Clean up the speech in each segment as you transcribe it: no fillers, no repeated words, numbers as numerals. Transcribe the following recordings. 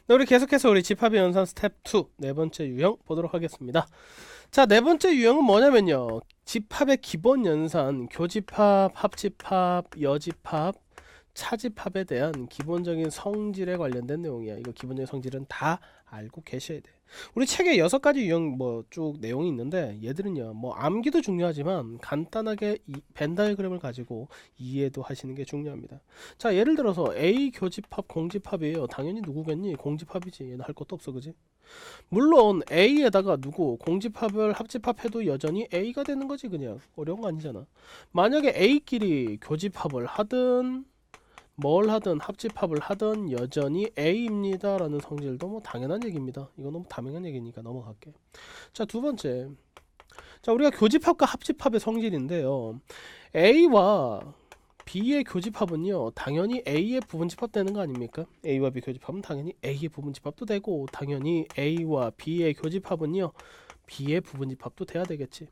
네, 우리 계속해서 우리 집합의 연산 스텝 2 네 번째 유형 보도록 하겠습니다. 자, 네 번째 유형은 뭐냐면요. 집합의 기본 연산, 교집합, 합집합, 여집합, 차집합에 대한 기본적인 성질에 관련된 내용이야. 이거 기본적인 성질은 다 알고 계셔야 돼. 우리 책에 6가지 유형 뭐 쭉 내용이 있는데 얘들은요. 뭐 암기도 중요하지만 간단하게 이 벤 다이그램을 가지고 이해도 하시는 게 중요합니다. 자, 예를 들어서 A 교집합 공집합이에요. 당연히 누구겠니? 공집합이지. 얘는 할 것도 없어, 그지? 물론 A에다가 누구 공집합을 합집합해도 여전히 A가 되는 거지. 그냥 어려운 거 아니잖아. 만약에 A끼리 교집합을 하든 뭘 하든 합집합을 하든 여전히 A입니다 라는 성질도 뭐 당연한 얘기입니다. 이거 너무 당연한 얘기니까 넘어갈게. 자, 두 번째, 자, 우리가 교집합과 합집합의 성질인데요, A와 B의 교집합은요 당연히 A의 부분집합 되는 거 아닙니까? A와 B 교집합은 당연히 A의 부분집합도 되고, 당연히 A와 B의 교집합은요 B의 부분집합도 돼야 되겠지.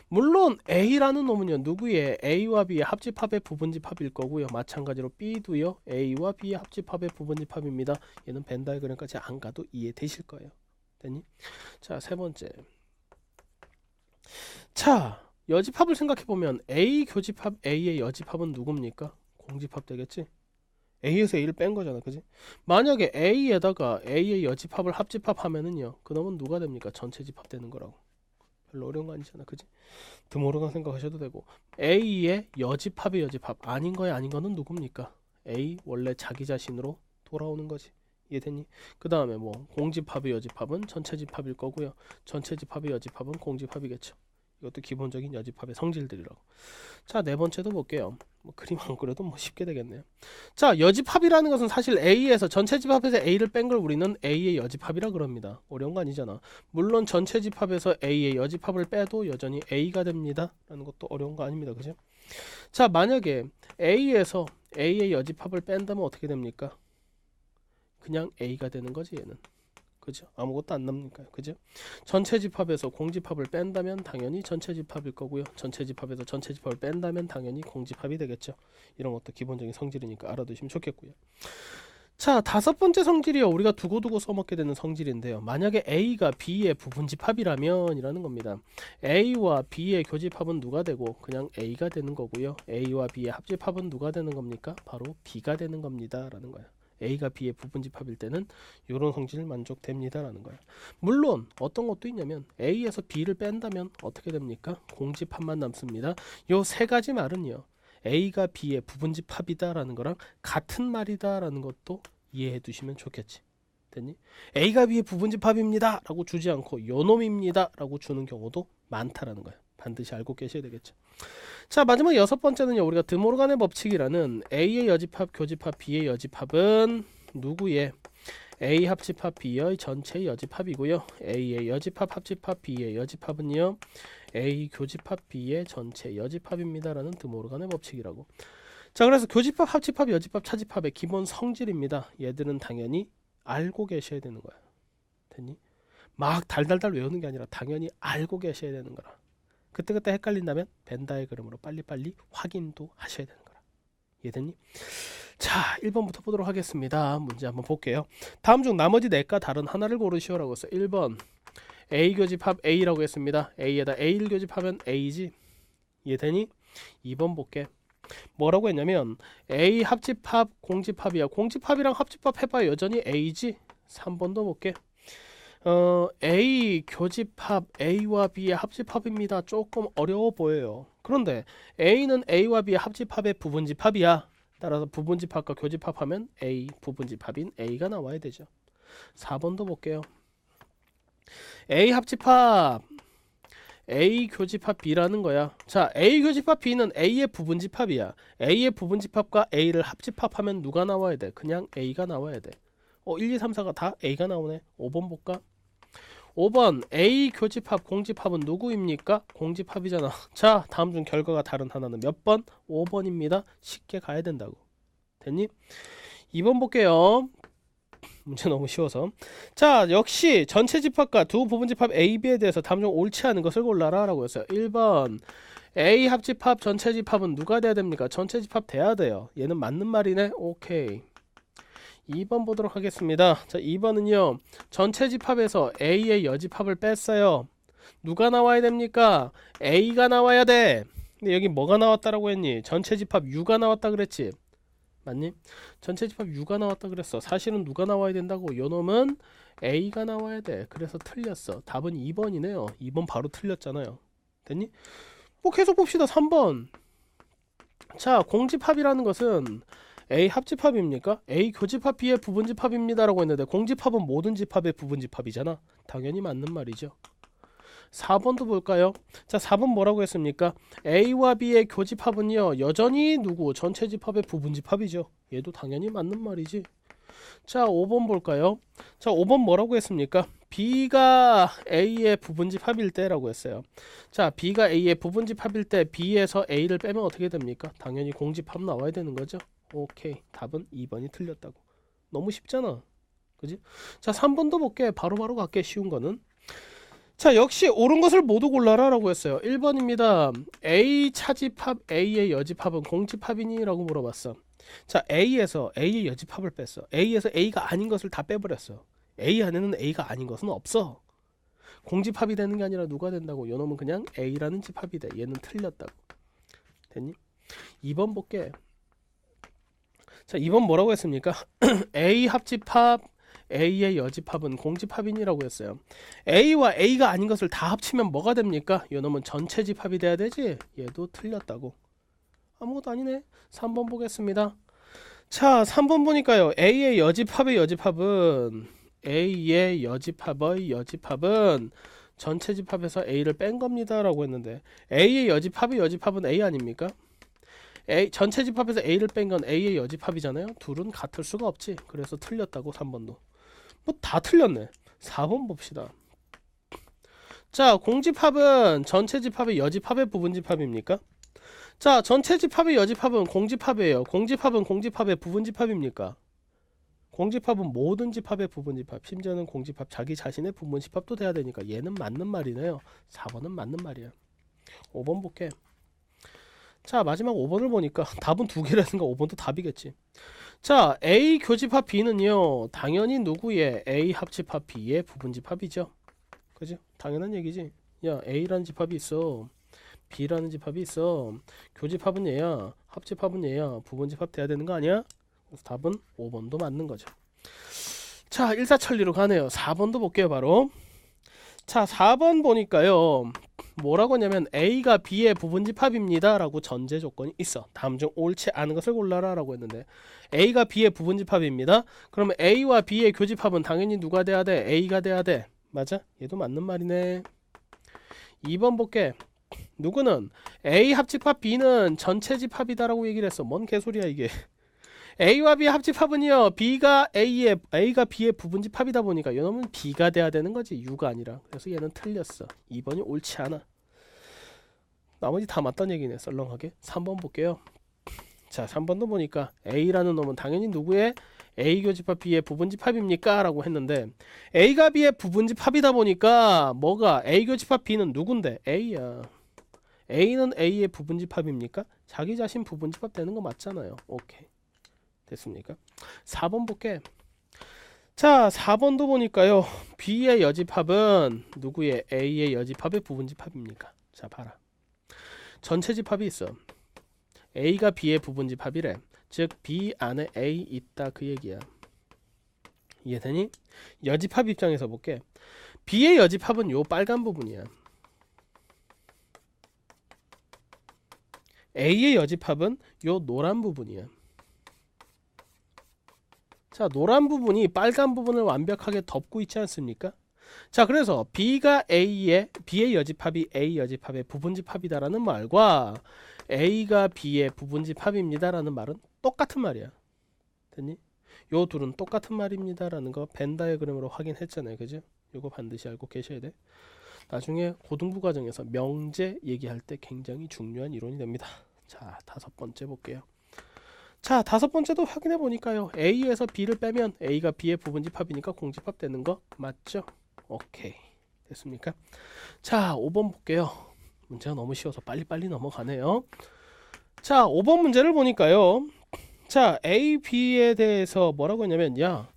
물론 A라는 놈은요 누구의 A와 B의 합집합의 부분집합일 거고요, 마찬가지로 B도요 A와 B의 합집합의 부분집합입니다. 얘는 벤 다이그램까지 안 가도 이해되실 거예요. 됐니? 자, 세 번째, 자, 여집합을 생각해보면 A 교집합 A의 여집합은 누굽니까? 공집합 되겠지? A에서 A를 뺀 거잖아, 그지? 만약에 A에다가 A의 여집합을 합집합하면은요 그놈은 누가 됩니까? 전체 집합 되는 거라고. 별로 어려운 거 아니잖아, 그지? 드모르간 생각하셔도 되고. A의 여집합의 여집합 아닌 거에 아닌 거는 누굽니까? A 원래 자기 자신으로 돌아오는 거지. 이해됐니? 그 다음에 뭐 공집합의 여집합은 전체 집합일 거고요, 전체 집합의 여집합은 공집합이겠죠. 이것도 기본적인 여집합의 성질들이라고. 자, 네 번째도 볼게요. 뭐 그림 안 그려도 뭐 쉽게 되겠네요. 자, 여집합이라는 것은 사실 A에서 전체 집합에서 A를 뺀 걸 우리는 A의 여집합이라 그럽니다. 어려운 거 아니잖아. 물론 전체 집합에서 A의 여집합을 빼도 여전히 A가 됩니다 라는 것도 어려운 거 아닙니다, 그죠? 자, 만약에 A에서 A의 여집합을 뺀다면 어떻게 됩니까? 그냥 A가 되는 거지, 얘는. 그죠? 아무것도 안 남니까요, 그죠? 전체 집합에서 공집합을 뺀다면 당연히 전체 집합일 거고요, 전체 집합에서 전체 집합을 뺀다면 당연히 공집합이 되겠죠. 이런 것도 기본적인 성질이니까 알아두시면 좋겠고요. 자, 다섯 번째 성질이요, 우리가 두고두고 써먹게 되는 성질인데요, 만약에 A가 B의 부분집합이라면 이라는 겁니다. A와 B의 교집합은 누가 되고? 그냥 A가 되는 거고요, A와 B의 합집합은 누가 되는 겁니까? 바로 B가 되는 겁니다 라는 거야. A가 B의 부분집합일 때는 이런 성질 만족됩니다 라는 거야. 물론 어떤 것도 있냐면 A에서 B를 뺀다면 어떻게 됩니까? 공집합만 남습니다. 요 세 가지 말은요 A가 B의 부분집합이다 라는 거랑 같은 말이다 라는 것도 이해해 두시면 좋겠지. 됐니? A가 B의 부분집합입니다 라고 주지 않고 요놈입니다 라고 주는 경우도 많다라는 거야. 반드시 알고 계셔야 되겠죠. 자, 마지막 여섯 번째는요, 우리가 드모르간의 법칙이라는 A의 여집합, 교집합, B의 여집합은 누구의? A 합집합 B의 전체의 여집합이고요, A의 여집합 합집합 B의 여집합은요 A 교집합 B의 전체 여집합입니다 라는 드모르간의 법칙이라고. 자, 그래서 교집합, 합집합, 여집합, 차집합의 기본 성질입니다. 얘들은 당연히 알고 계셔야 되는 거야. 됐니? 막 달달달 외우는 게 아니라 당연히 알고 계셔야 되는 거라. 그때그때 헷갈린다면 벤 다이그램으로 빨리빨리 확인도 하셔야 되는 거라. 이해됐니? 자, 1번부터 보도록 하겠습니다. 문제 한번 볼게요. 다음 중 나머지 4가 다른 하나를 고르시오라고 했어. 1번 A 교집합 A라고 했습니다. A에다 A를 교집하면 A지. 이해되니? 2번 볼게. 뭐라고 했냐면 A 합집합 공집합이야. 공집합이랑 합집합 해봐야 여전히 A지. 3번도 볼게. A 교집합 A와 B의 합집합입니다. 조금 어려워 보여요. 그런데 A는 A와 B의 합집합의 부분집합이야. 따라서 부분집합과 교집합하면 A 부분집합인 A가 나와야 되죠. 4번도 볼게요. A 합집합 A 교집합 B라는 거야. 자, A 교집합 B는 A의 부분집합이야. A의 부분집합과 A를 합집합하면 누가 나와야 돼? 그냥 A가 나와야 돼. 1, 2, 3, 4가 다 A가 나오네. 5번 볼까? 5번 A 교집합 공집합은 누구입니까? 공집합이잖아. 자, 다음 중 결과가 다른 하나는 몇 번? 5번입니다. 쉽게 가야 된다고. 됐니? 2번 볼게요. 문제 너무 쉬워서. 자, 역시 전체 집합과 두 부분 집합 A, B에 대해서 다음 중 옳지 않은 것을 골라라 라고 했어요. 1번 A 합집합 전체 집합은 누가 돼야 됩니까? 전체 집합 돼야 돼요. 얘는 맞는 말이네. 오케이. 2번 보도록 하겠습니다. 자, 2번은요. 전체 집합에서 A의 여집합을 뺐어요. 누가 나와야 됩니까? A가 나와야 돼. 근데 여기 뭐가 나왔다라고 했니? 전체 집합 U가 나왔다 그랬지? 맞니? 전체 집합 U가 나왔다 그랬어. 사실은 누가 나와야 된다고? 요놈은 A가 나와야 돼. 그래서 틀렸어. 답은 2번이네요. 2번 바로 틀렸잖아요. 됐니? 뭐 계속 봅시다. 3번. 자, 공집합이라는 것은 A 합집합입니까? A 교집합 B의 부분집합입니다 라고 했는데 공집합은 모든 집합의 부분집합이잖아. 당연히 맞는 말이죠. 4번도 볼까요? 자, 4번 뭐라고 했습니까? A와 B의 교집합은요 여전히 누구? 전체 집합의 부분집합이죠. 얘도 당연히 맞는 말이지. 자, 5번 볼까요? 자, 5번 뭐라고 했습니까? B가 A의 부분집합일 때라고 했어요. 자, B가 A의 부분집합일 때 B에서 A를 빼면 어떻게 됩니까? 당연히 공집합 나와야 되는 거죠. 오케이, 답은 2번이 틀렸다고. 너무 쉽잖아, 그지? 자, 3번도 볼게. 바로바로 갈게. 쉬운 거는. 자, 역시 옳은 것을 모두 골라라 라고 했어요. 1번입니다. A 차집합 A의 여집합은 공집합이니? 라고 물어봤어. 자, A에서 A의 여집합을 뺐어. A에서 A가 아닌 것을 다 빼버렸어. A 안에는 A가 아닌 것은 없어. 공집합이 되는 게 아니라 누가 된다고? 요놈은 그냥 A라는 집합이 돼. 얘는 틀렸다고. 됐니? 2번 볼게. 자, 2번 뭐라고 했습니까? A 합집합 A의 여집합은 공집합이니라고 했어요. A와 A가 아닌 것을 다 합치면 뭐가 됩니까? 요놈은 전체 집합이 돼야 되지? 얘도 틀렸다고. 아무것도 아니네. 3번 보겠습니다. 자, 3번 보니까요. A의 여집합의 여집합은 전체 집합에서 A를 뺀 겁니다 라고 했는데 A의 여집합의 여집합은 A 아닙니까? 전체 집합에서 A를 뺀 건 A의 여집합이잖아요. 둘은 같을 수가 없지. 그래서 틀렸다고. 3번도 뭐 다 틀렸네. 4번 봅시다. 자, 공집합은 전체 집합의 여집합의 부분집합입니까? 자, 전체 집합의 여집합은 공집합이에요. 공집합은 공집합의 부분집합입니까? 공집합은 모든 집합의 부분집합, 심지어는 공집합 자기 자신의 부분집합도 돼야 되니까 얘는 맞는 말이네요. 4번은 맞는 말이야. 5번 볼게. 자, 마지막 5번을 보니까 답은 두 개라든가 5번도 답이겠지. 자, A 교집합 B는요 당연히 누구의? A 합집합 B의 부분집합이죠. 그죠? 당연한 얘기지. 야, A라는 집합이 있어, B라는 집합이 있어. 교집합은 얘야, 합집합은 얘야. 부분집합 돼야 되는 거 아니야? 그래서 답은 5번도 맞는 거죠. 자, 일사천리로 가네요. 4번도 볼게요. 바로 자, 4번 보니까요 뭐라고 하냐면 A가 B의 부분집합입니다 라고 전제 조건이 있어. 다음 중 옳지 않은 것을 골라라 라고 했는데 A가 B의 부분집합입니다. 그러면 A와 B의 교집합은 당연히 누가 돼야 돼? A가 돼야 돼. 맞아? 얘도 맞는 말이네. 2번 볼게. 누구는 A 합집합 B는 전체 집합이다 라고 얘기를 했어. 뭔 개소리야 이게. A와 B 합집합은요 A가 B의 부분집합이다 보니까 이놈은 B가 돼야 되는 거지, U가 아니라. 그래서 얘는 틀렸어. 2번이 옳지 않아. 나머지 다 맞단 얘기네. 썰렁하게. 3번 볼게요. 자, 3번도 보니까 A라는 놈은 당연히 누구의? A 교집합 B의 부분집합입니까? 라고 했는데 A가 B의 부분집합이다 보니까 뭐가? A 교집합 B는 누군데? A야. A는 A의 부분집합입니까? 자기 자신 부분집합 되는 거 맞잖아요. 오케이, 됐습니까? 4번 볼게. 자, 4번도 보니까요 B의 여집합은 누구의? A의 여집합의 부분집합입니까? 자, 봐라. 전체 집합이 있어. A가 B의 부분집합이래. 즉 B 안에 A 있다 그 얘기야. 이해되니? 여집합 입장에서 볼게. B의 여집합은 요 빨간 부분이야. A의 여집합은 요 노란 부분이야. 자, 노란 부분이 빨간 부분을 완벽하게 덮고 있지 않습니까? 자, 그래서 B의 여집합이 A 여집합의 부분집합이다라는 말과 A가 B의 부분집합입니다라는 말은 똑같은 말이야. 됐니? 요 둘은 똑같은 말입니다라는 거 벤 다이어그램으로 확인했잖아요. 그죠? 요거 반드시 알고 계셔야 돼. 나중에 고등부 과정에서 명제 얘기할 때 굉장히 중요한 이론이 됩니다. 자, 5번째 볼게요. 자, 5번째도 확인해 보니까요 A에서 B를 빼면 A가 B의 부분집합이니까 공집합 되는 거 맞죠? 오케이, 됐습니까? 자, 5번 볼게요. 문제가 너무 쉬워서 빨리빨리 넘어가네요. 자, 5번 문제를 보니까요 자, A, B에 대해서 뭐라고 했냐면 야,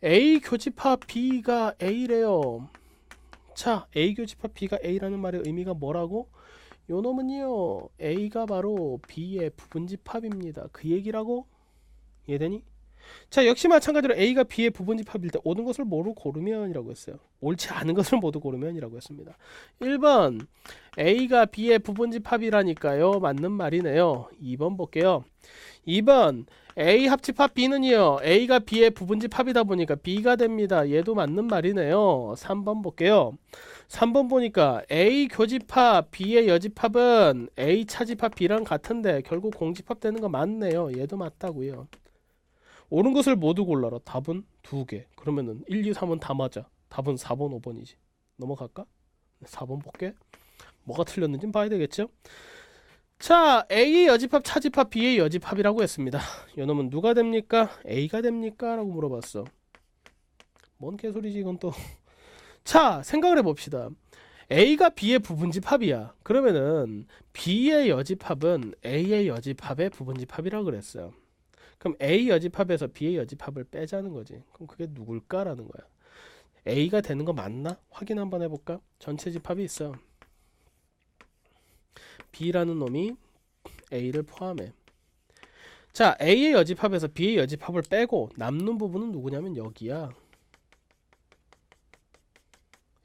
A 교집합 B가 A래요. 자, A 교집합 B가 A라는 말의 의미가 뭐라고? 요 놈은요, A가 바로 B의 부분집합입니다. 그 얘기라고? 이해되니? 자, 역시 마찬가지로 A가 B의 부분집합일 때 옳은 것을 모두 고르면이라고 했어요. 옳지 않은 것을 모두 고르면이라고 했습니다. 1번 A가 B의 부분집합이라니까요. 맞는 말이네요. 2번 볼게요. 2번 A 합집합 B는요, A가 B의 부분집합이다 보니까 B가 됩니다. 얘도 맞는 말이네요. 3번 볼게요. 3번 보니까 A 교집합 B의 여집합은 A 차집합 B랑 같은데 결국 공집합 되는 거 맞네요. 얘도 맞다고요. 옳은 것을 모두 골라라. 답은 2개. 그러면은 1, 2, 3은 다 맞아. 답은 4번, 5번이지. 넘어갈까? 4번 볼게. 뭐가 틀렸는지 봐야 되겠죠? 자, A의 여집합, 차집합, B의 여집합이라고 했습니다. 이놈은 누가 됩니까? A가 됩니까? 라고 물어봤어. 뭔 개소리지 이건 또. 자, 생각을 해봅시다. A가 B의 부분집합이야. 그러면은 B의 여집합은 A의 여집합의 부분집합이라고 그랬어요. 그럼 A 여집합에서 B의 여집합을 빼자는 거지. 그럼 그게 누굴까라는 거야. A가 되는 거 맞나? 확인 한번 해볼까? 전체 집합이 있어. B라는 놈이 A를 포함해. 자, A의 여집합에서 B의 여집합을 빼고 남는 부분은 누구냐면 여기야.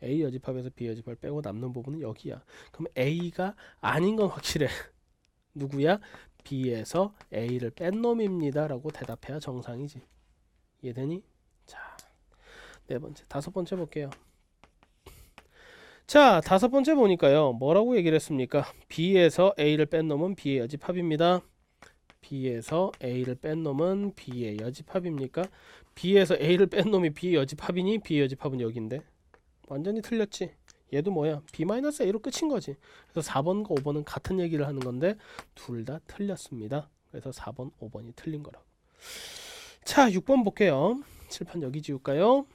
A 여집합에서 B 여집합을 빼고 남는 부분은 여기야. 그럼 A가 아닌 건 확실해. 누구야? B에서 A를 뺀 놈입니다 라고 대답해야 정상이지. 이해되니? 자, 네 번째, 다섯 번째 볼게요. 자, 다섯 번째 보니까요, 뭐라고 얘기를 했습니까? B에서 A를 뺀 놈은 B의 여집합입니다. B에서 A를 뺀 놈은 B의 여집합입니까? B에서 A를 뺀 놈이 B의 여집합이니? B의 여집합은 여긴데 완전히 틀렸지. 얘도 뭐야? B-A로 끝인 거지. 그래서 4번과 5번은 같은 얘기를 하는 건데 둘 다 틀렸습니다. 그래서 4번, 5번이 틀린 거라고. 자, 6번 볼게요. 칠판 여기 지울까요?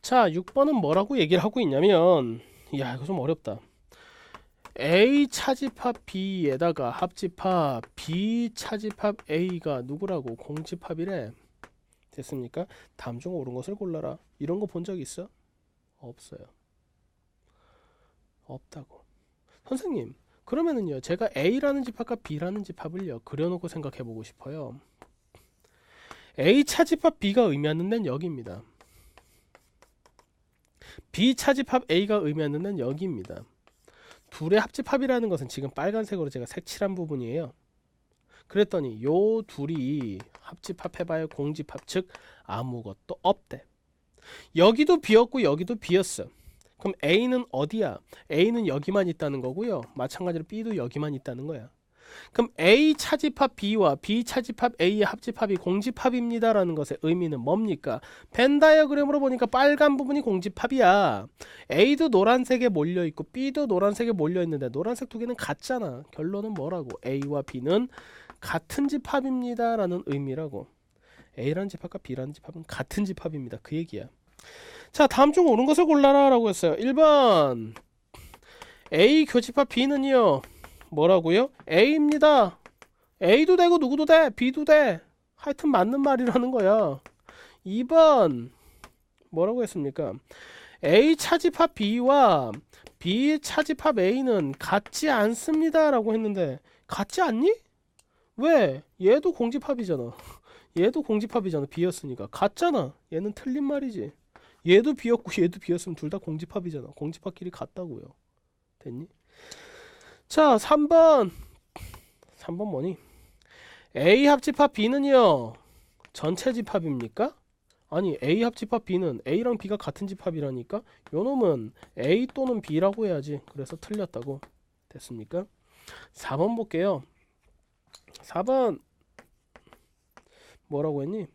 자, 6번은 뭐라고 얘기를 하고 있냐면, 야, 이거 좀 어렵다. A 차집합 B에다가 합집합 B 차집합 A가 누구라고? 공집합이래. 됐습니까? 다음 중 옳은 것을 골라라. 이런 거 본 적 있어? 없어요. 없다고. 선생님, 그러면은요, 제가 A라는 집합과 B라는 집합을요 그려놓고 생각해 보고 싶어요. A 차집합 B가 의미하는 데는 여기입니다. B 차집합 A가 의미하는 데는 여기입니다. 둘의 합집합이라는 것은 지금 빨간색으로 제가 색칠한 부분이에요. 그랬더니 요 둘이 합집합해봐야 공집합, 즉 아무것도 없대. 여기도 비었고 여기도 비었어. 그럼 A는 어디야? A는 여기만 있다는 거고요. 마찬가지로 B도 여기만 있다는 거야. 그럼 A 차집합 B와 B 차집합 A의 합집합이 공집합입니다 라는 것의 의미는 뭡니까? 벤 다이어그램으로 보니까 빨간 부분이 공집합이야. A도 노란색에 몰려있고 B도 노란색에 몰려있는데 노란색 두 개는 같잖아. 결론은 뭐라고? A와 B는 같은 집합입니다 라는 의미라고. A라는 집합과 B라는 집합은 같은 집합입니다. 그 얘기야. 자, 다음 중 옳은 것을 골라라 라고 했어요. 1번 A 교집합 B는요 뭐라고요? A입니다. A도 되고 누구도 돼. B도 돼. 하여튼 맞는 말이라는 거야. 2번 뭐라고 했습니까? A 차집합 B와 B 차집합 A는 같지 않습니다 라고 했는데 같지 않니? 왜? 얘도 공집합이잖아. 얘도 공집합이잖아. B였으니까 같잖아. 얘는 틀린 말이지. 얘도 B였고 얘도 B였으면 둘 다 공집합이잖아. 공집합끼리 같다고요. 됐니? 자, 3번 뭐니? A 합집합 B는요 전체 집합입니까? 아니, A 합집합 B는 A랑 B가 같은 집합이라니까 요놈은 A 또는 B라고 해야지. 그래서 틀렸다고. 됐습니까? 4번 볼게요. 4번 뭐라고 했니?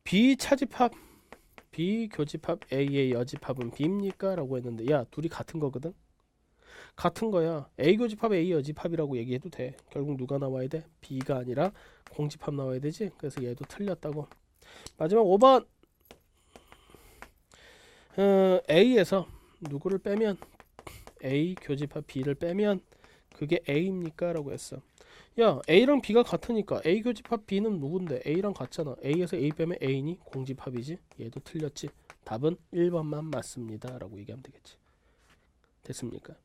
B 차집합 B 교집합 A의 여집합은 B입니까? 라고 했는데 야, 둘이 같은 거거든? 같은 거야. A 교집합 A 여집합이라고 얘기해도 돼. 결국 누가 나와야 돼? B가 아니라 공집합 나와야 되지. 그래서 얘도 틀렸다고. 마지막 5번 A에서 누구를 빼면 A 교집합 B를 빼면 그게 A입니까? 라고 했어. 야, A랑 B가 같으니까 A 교집합 B는 누군데? A랑 같잖아. A에서 A 빼면 A니 공집합이지. 얘도 틀렸지. 답은 1번만 맞습니다. 라고 얘기하면 되겠지. 됐습니까?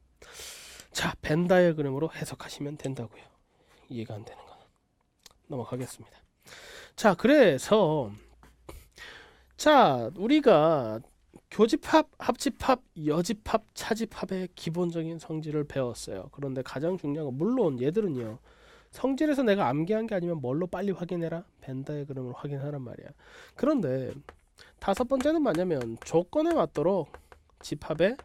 자, 벤 다이어그램으로 해석하시면 된다고요. 이해가 안 되는 거는 넘어가겠습니다. 자, 그래서 자, 우리가 교집합, 합집합, 여집합, 차집합의 기본적인 성질을 배웠어요. 그런데 가장 중요한 건 물론 얘들은요. 성질에서 내가 암기한 게 아니면 뭘로 빨리 확인해라? 벤 다이어그램으로 확인하란 말이야. 그런데 다섯 번째는 뭐냐면 조건에 맞도록 집합의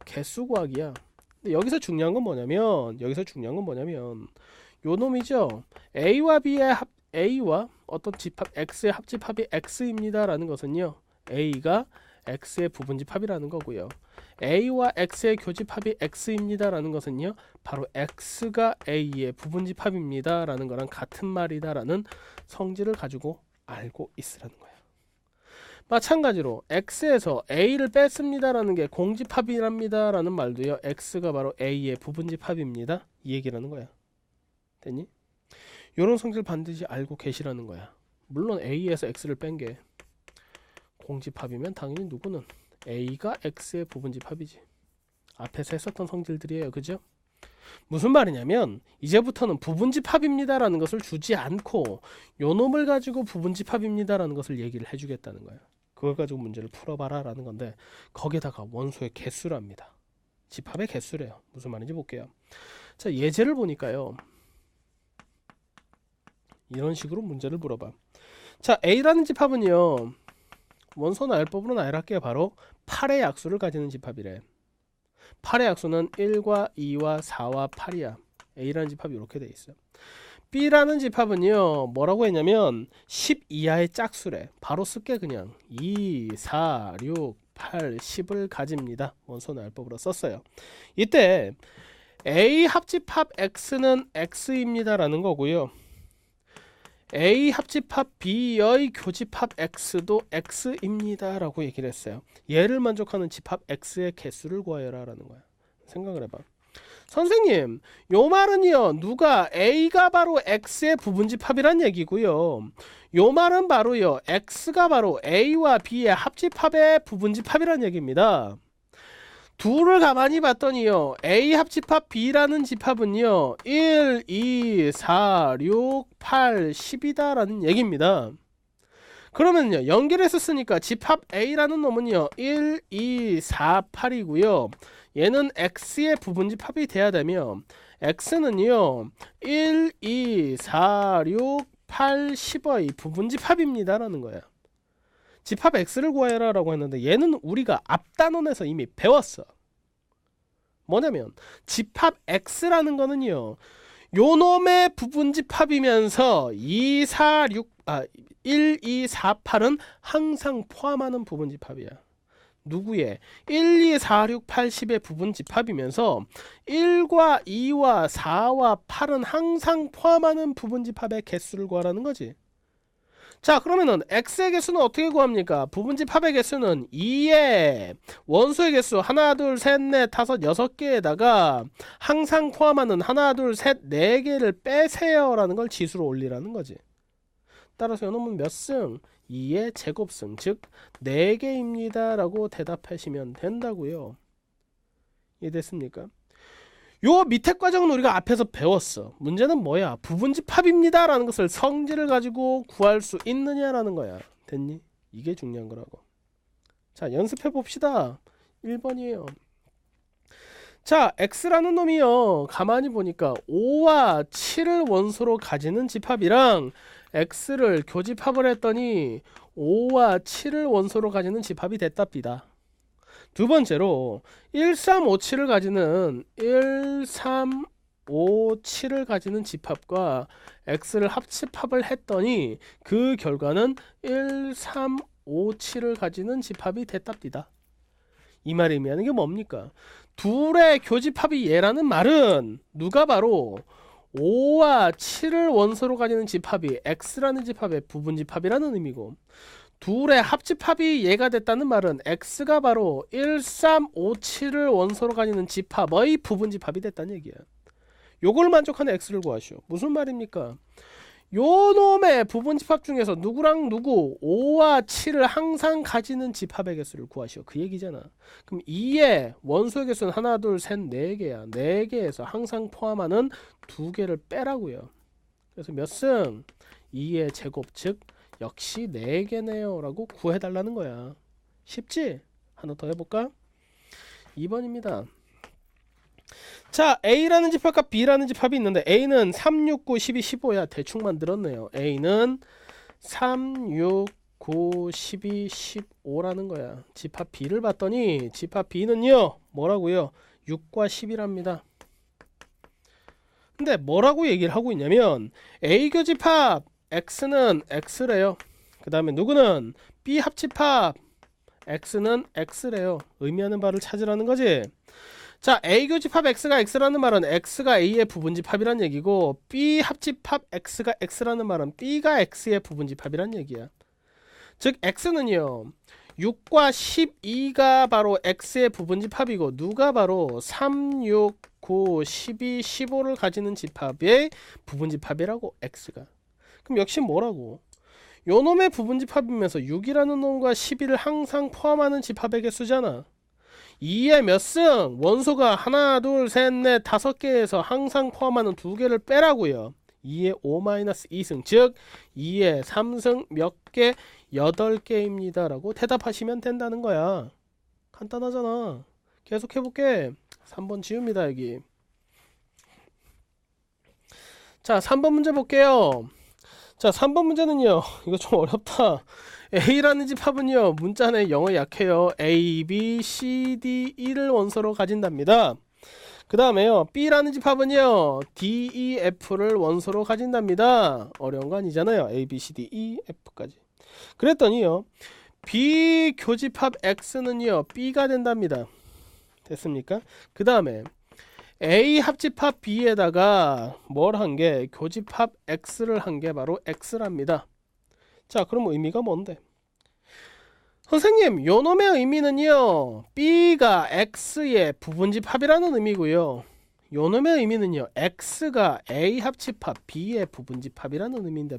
개수 구하기야. 근데 여기서 중요한 건 뭐냐면 요 놈이죠. A와 어떤 집합 X의 합집합이 X입니다라는 것은요. A가 X의 부분집합이라는 거고요. A와 X의 교집합이 X입니다라는 것은요. 바로 X가 A의 부분집합입니다라는 거랑 같은 말이다라는 성질을 가지고 알고 있으라는 거예요. 마찬가지로 X에서 A를 뺐습니다라는 게 공집합이랍니다라는 말도요. X가 바로 A의 부분집합입니다. 이 얘기라는 거야. 됐니? 이런 성질 반드시 알고 계시라는 거야. 물론 A에서 X를 뺀 게 공집합이면 당연히 누구는 A가 X의 부분집합이지. 앞에서 했었던 성질들이에요. 그죠? 무슨 말이냐면 이제부터는 부분집합입니다라는 것을 주지 않고 요 놈을 가지고 부분집합입니다라는 것을 얘기를 해주겠다는 거예요. 그걸 가지고 문제를 풀어봐라 라는 건데 거기에다가 원소의 개수랍니다. 집합의 개수래요. 무슨 말인지 볼게요. 자, 예제를 보니까요. 이런 식으로 문제를 물어봐. 자, A라는 집합은요. 원소는 알법으로 나열할게요. 바로 8의 약수를 가지는 집합이래. 8의 약수는 1과 2와 4와 8이야. A라는 집합이 이렇게 돼 있어. B라는 집합은요. 뭐라고 했냐면 10 이하의 짝수래. 바로 쓸게 그냥. 2, 4, 6, 8, 10을 가집니다. 원소는 알법으로 썼어요. 이때 A 합집합 X는 X입니다라는 거고요. A 합집합 B의 교집합 X도 X입니다 라고 얘기를 했어요. 얘를 만족하는 집합 X의 개수를 구하여라 라는 거야. 생각을 해봐. 선생님, 요 말은요 누가 A가 바로 X의 부분집합이란 얘기고요. 요 말은 바로요 X가 바로 A와 B의 합집합의 부분집합이란 얘기입니다. 둘을 가만히 봤더니요 A 합집합 B라는 집합은요 1, 2, 4, 6, 8, 10이다 라는 얘기입니다. 그러면요 연결해서 쓰니까 집합 A라는 놈은요 1, 2, 4, 8이고요 얘는 X의 부분집합이 돼야 되면 X는요 1, 2, 4, 6, 8, 10의 부분집합입니다 라는 거야. 집합 X를 구해라 라고 했는데 얘는 우리가 앞단원에서 이미 배웠어. 뭐냐면 집합 X라는 거는요 요 놈의 부분집합이면서 1, 2, 4, 8은 항상 포함하는 부분집합이야. 누구의? 1, 2, 4, 6, 8, 10의 부분집합이면서 1과 2와 4와 8은 항상 포함하는 부분집합의 개수를 구하라는 거지. 자, 그러면은 X의 개수는 어떻게 구합니까? 부분집합의 개수는 2에 원소의 개수 하나, 둘, 셋, 넷, 다섯, 6개에다가 항상 포함하는 하나, 둘, 셋, 4개를 빼세요 라는 걸 지수로 올리라는 거지. 따라서 이놈은 몇 승? 2의 제곱승, 즉 4개입니다 라고 대답하시면 된다고요. 이해됐습니까? 요 밑에 과정은 우리가 앞에서 배웠어. 문제는 뭐야? 부분집합입니다 라는 것을 성질을 가지고 구할 수 있느냐라는 거야. 됐니? 이게 중요한 거라고. 자, 연습해 봅시다. 1번이에요. 자, X라는 놈이요 가만히 보니까 5와 7을 원소로 가지는 집합이랑 X를 교집합을 했더니 5와 7을 원소로 가지는 집합이 됐답니다. 두 번째로 1357을 가지는 1357을 가지는 집합과 X를 합집합을 했더니 그 결과는 1357을 가지는 집합이 됐답니다. 이 말이 의미하는 게 뭡니까? 둘의 교집합이 얘라는 말은 누가 바로 5와 7을 원소로 가지는 집합이 X라는 집합의 부분집합이라는 의미고 둘의 합집합이 얘가 됐다는 말은 X가 바로 1357을 원소로 가지는 집합의 부분집합이 됐다는 얘기야. 요걸 만족하는 x를 구하시오. 무슨 말입니까? 요 놈의 부분 집합 중에서 누구랑 누구 5와 7을 항상 가지는 집합의 개수를 구하시오. 그 얘기잖아. 그럼 2의 원소의 개수는 하나 둘 셋 4개야. 4개에서 항상 포함하는 2개를 빼라고요. 그래서 몇 승? 2의 제곱 즉 역시 4개네요 라고 구해달라는 거야. 쉽지? 하나 더 해볼까? 2번입니다. 자, A라는 집합과 B라는 집합이 있는데 A는 3, 6, 9, 12, 15야. 대충 만들었네요. A는 3, 6, 9, 12, 15라는 거야. 집합 B를 봤더니 집합 B는요. 뭐라고요? 6과 10이랍니다. 근데 뭐라고 얘기를 하고 있냐면 A 교집합 X는 X래요. 그 다음에 누구는 B 합집합 X는 X래요. 의미하는 바를 찾으라는 거지. 자, A 교집합 X가 X라는 말은 X가 A의 부분집합이란 얘기고 B 합집합 X가 X라는 말은 B가 X의 부분집합이란 얘기야. 즉 X는요 6과 12가 바로 X의 부분집합이고 누가 바로 3, 6, 9, 12, 15를 가지는 집합의 부분집합이라고 X가. 그럼 역시 뭐라고? 요 놈의 부분집합이면서 6이라는 놈과 12를 항상 포함하는 집합의 개수잖아. 2의 몇 승? 원소가 하나, 둘, 셋, 넷, 5개에서 항상 포함하는 2개를 빼라고요. 2의 5-2승 즉 2의 3승 몇 개? 8개입니다 라고 대답하시면 된다는 거야. 간단하잖아. 계속 해볼게. 3번 지웁니다 여기. 자 3번 문제 볼게요. 자 3번 문제는요 이거 좀 어렵다. A라는 집합은요 문자내 영어 약해요. A, B, C, D, E를 원소로 가진답니다. 그 다음에요 B라는 집합은요 D, E, F를 원소로 가진답니다. 어려운 거 아니잖아요. A, B, C, D, E, F까지. 그랬더니요 B 교집합 X는요 B가 된답니다. 됐습니까? 그 다음에 A 합집합 B에다가 뭘 한 게 교집합 X를 한 게 바로 X랍니다. 자 그럼 의미가 뭔데? 선생님 요놈의 의미는요 B가 X의 부분집합이라는 의미고요 요놈의 의미는요 X가 A 합집합 B의 부분집합이라는 의미인데요.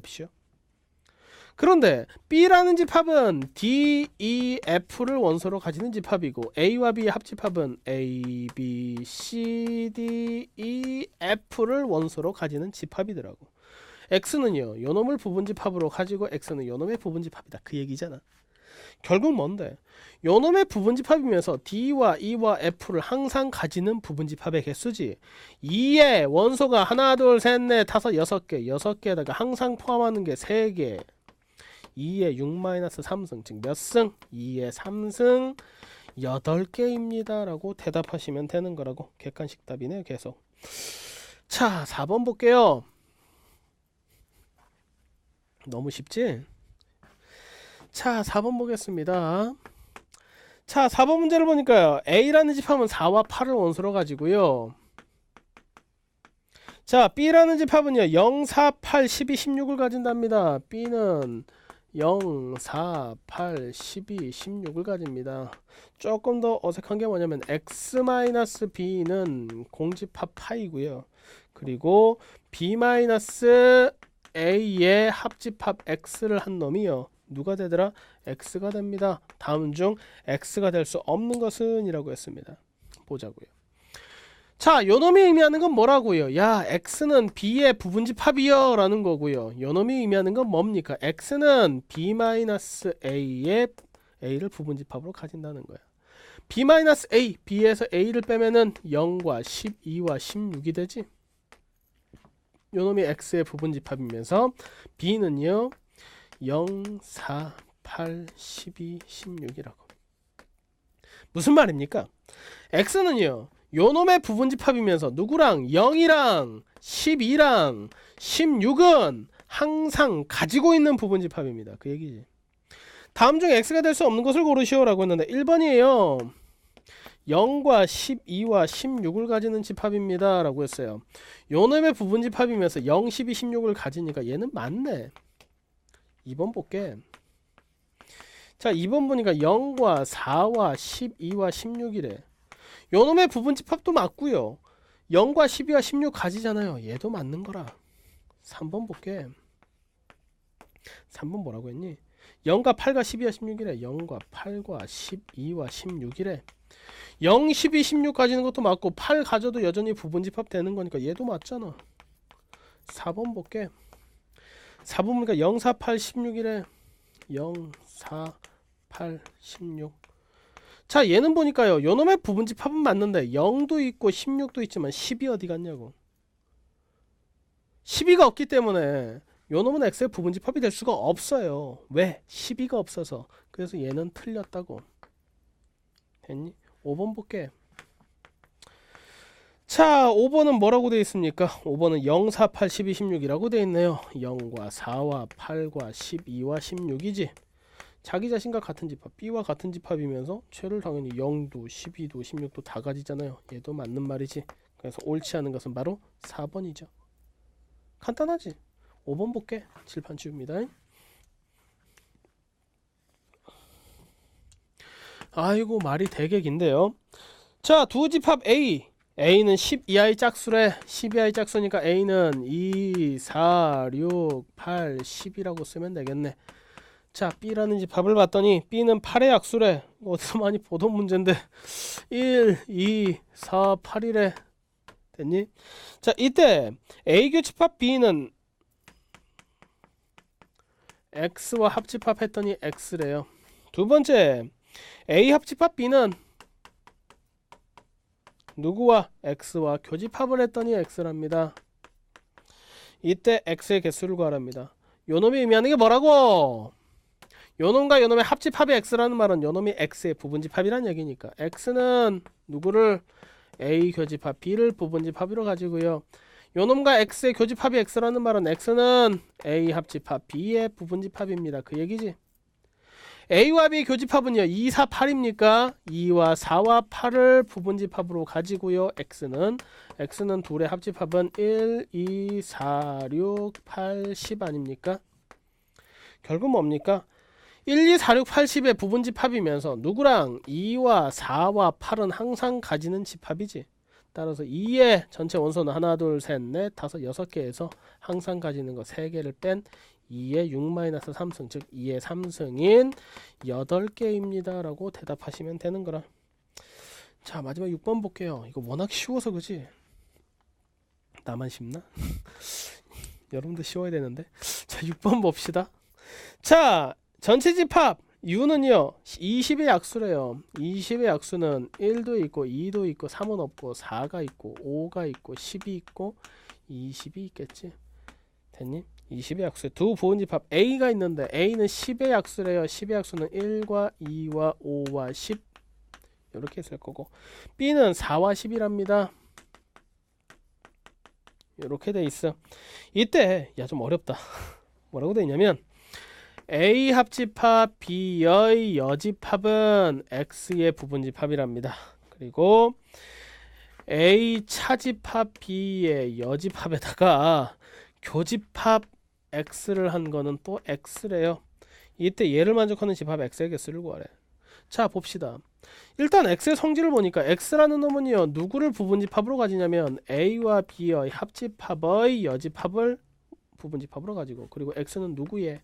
그런데 B라는 집합은 D, E, F를 원소로 가지는 집합이고 A와 B의 합집합은 A, B, C, D, E, F를 원소로 가지는 집합이더라고. X는요 요놈을 부분집합으로 가지고 X는 요놈의 부분집합이다 그 얘기잖아. 결국 뭔데? 요놈의 부분집합이면서 D와 E와 F를 항상 가지는 부분집합의 개수지. 2의 원소가 하나 둘 셋 넷 다섯 6개 6개에다가 항상 포함하는 게 3개 2의 6-3승 즉 몇 승? 2의 3승 8개입니다 라고 대답하시면 되는 거라고. 객관식 답이네요. 계속. 자 4번 볼게요. 너무 쉽지? 자 4번 보겠습니다. 자 4번 문제를 보니까요 A라는 집합은 4와 8을 원소로 가지고요 자 B라는 집합은요 0, 4, 8, 12, 16을 가진답니다. B는 0, 4, 8, 12, 16을 가집니다. 조금 더 어색한 게 뭐냐면 X-B는 공집합 파이고요 그리고 B-A의 합집합 X를 한 놈이요 누가 되더라? X가 됩니다. 다음 중 X가 될 수 없는 것은 이라고 했습니다. 보자고요. 자, 요놈이 의미하는 건 뭐라고요? 야, X는 B의 부분집합이요 라는 거고요. 요놈이 의미하는 건 뭡니까? X는 B-A의 A를 부분집합으로 가진다는 거야. B-A, B에서 A를 빼면은 0과 12와 16이 되지. 요놈이 X의 부분집합이면서 B는요 0, 4, 8, 12, 16이라고. 무슨 말입니까? X는요 요놈의 부분집합이면서 누구랑 0이랑 12랑 16은 항상 가지고 있는 부분집합입니다. 그 얘기지. 다음 중 X가 될 수 없는 것을 고르시오 라고 했는데 1번이에요 0과 12와 16을 가지는 집합입니다 라고 했어요. 요놈의 부분집합이면서 0, 12, 16을 가지니까 얘는 맞네. 2번 볼게. 자 2번 보니까 0과 4와 12와 16이래. 요놈의 부분집합도 맞고요 0과 12와 16 가지잖아요. 얘도 맞는 거라. 3번 볼게. 3번 뭐라고 했니? 0과 8과 12와 16이래. 0과 8과 12와 16이래. 0, 12, 16 가지는 것도 맞고 8 가져도 여전히 부분집합 되는 거니까 얘도 맞잖아. 4번 볼게. 4번 보니까 0, 4, 8, 16이래. 0, 4, 8, 16. 자, 얘는 보니까요. 요놈의 부분집합은 맞는데 0도 있고 16도 있지만 10이 어디 갔냐고. 12가 없기 때문에 요놈은 x의 부분집합이 될 수가 없어요. 왜? 12가 없어서. 그래서 얘는 틀렸다고. 됐니? 5번 볼게. 자, 5번은 뭐라고 되어 있습니까? 5번은 0, 4, 8, 12, 16이라고 되어 있네요. 0과 4와 8과 12와 16이지. 자기 자신과 같은 집합, B와 같은 집합이면서 최를 당연히 0도, 12도, 16도 다 가지잖아요. 얘도 맞는 말이지. 그래서 옳지 않은 것은 바로 4번이죠. 간단하지? 5번 볼게. 칠판 치웁니다. 아이고 말이 되게 긴데요. 자, 두 집합 A. A는 10 이하의 짝수래. 10 이하의 짝수니까 A는 2, 4, 6, 8, 10이라고 쓰면 되겠네. 자, B라는 집합을 봤더니 B는 8의 약수래. 어디서 많이 보던 문제인데 1, 2, 4, 8이래. 됐니? 자, 이때 A 교집합 B는 X와 합집합 했더니 X래요. 두 번째, A 합집합 B는 누구와? X와 교집합을 했더니 X랍니다. 이때 X의 개수를 구하랍니다. 요놈이 의미하는 게 뭐라고? 요놈과 요놈의 합집합이 X라는 말은 요놈이 X의 부분집합이란 얘기니까 X는 누구를? A 교집합 B를 부분집합으로 가지고요. 요놈과 X의 교집합이 X라는 말은 X는 A 합집합 B의 부분집합입니다. 그 얘기지. A와 B 교집합은요 2, 4, 8입니까? 2와 4와 8을 부분집합으로 가지고요. X는 둘의 합집합은 1, 2, 4, 6, 8, 10 아닙니까? 결국 뭡니까? 1, 2, 4, 6, 8, 10의 부분집합이면서 누구랑? 2와 4와 8은 항상 가지는 집합이지. 따라서 2의 전체 원소는 하나, 둘, 셋, 넷, 다섯, 6개에서 항상 가지는 거 3개를 뺀 2의 6-3승, 즉 2의 3승인 8개입니다 라고 대답하시면 되는 거라. 자, 마지막 6번 볼게요. 이거 워낙 쉬워서 그지? 나만 쉽나? 여러분도 쉬워야 되는데. 자, 6번 봅시다. 자, 전체 집합 U는요 20의 약수래요. 20의 약수는 1도 있고 2도 있고 3은 없고 4가 있고 5가 있고 10이 있고 20이 있겠지. 됐니? 20의 약수에 두 부분집합 A가 있는데 A는 10의 약수래요. 10의 약수는 1과 2와 5와 10 이렇게 있을 거고 B는 4와 10이랍니다. 이렇게 돼 있어. 이때 야 좀 어렵다. 뭐라고 돼 있냐면 A 합집합 B의 여집합은 X의 부분집합이랍니다. 그리고 A 차집합 B의 여집합에다가 교집합 X를 한 거는 또 X래요. 이때 얘를 만족하는 집합 X의 개수를 구하래. 자, 봅시다. 일단 X의 성질을 보니까 X라는 놈은요 누구를 부분집합으로 가지냐면 A와 B의 합집합의 여집합을 부분집합으로 가지고, 그리고 X는 누구의?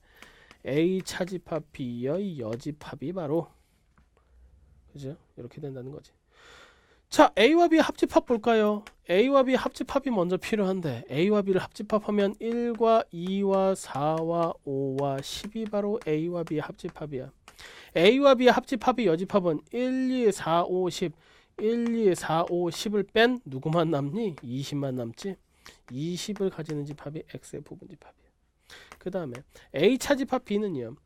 A 차집합 B의 여집합이 바로 그죠? 이렇게 된다는 거지. 자, A와 B 합집합 볼까요? A와 B 합집합이 먼저 필요한데 A와 B를 합집합하면 1과 2와 4와 5와 10이 바로 A와 B의 합집합이야. A와 B의 합집합이 여집합은 1, 2, 4, 5, 10 1, 2, 4, 5, 10을 뺀 누구만 남니? 20만 남지. 20을 가지는 집합이 X의 부분집합이야. 그 다음에 A 차집합 B는요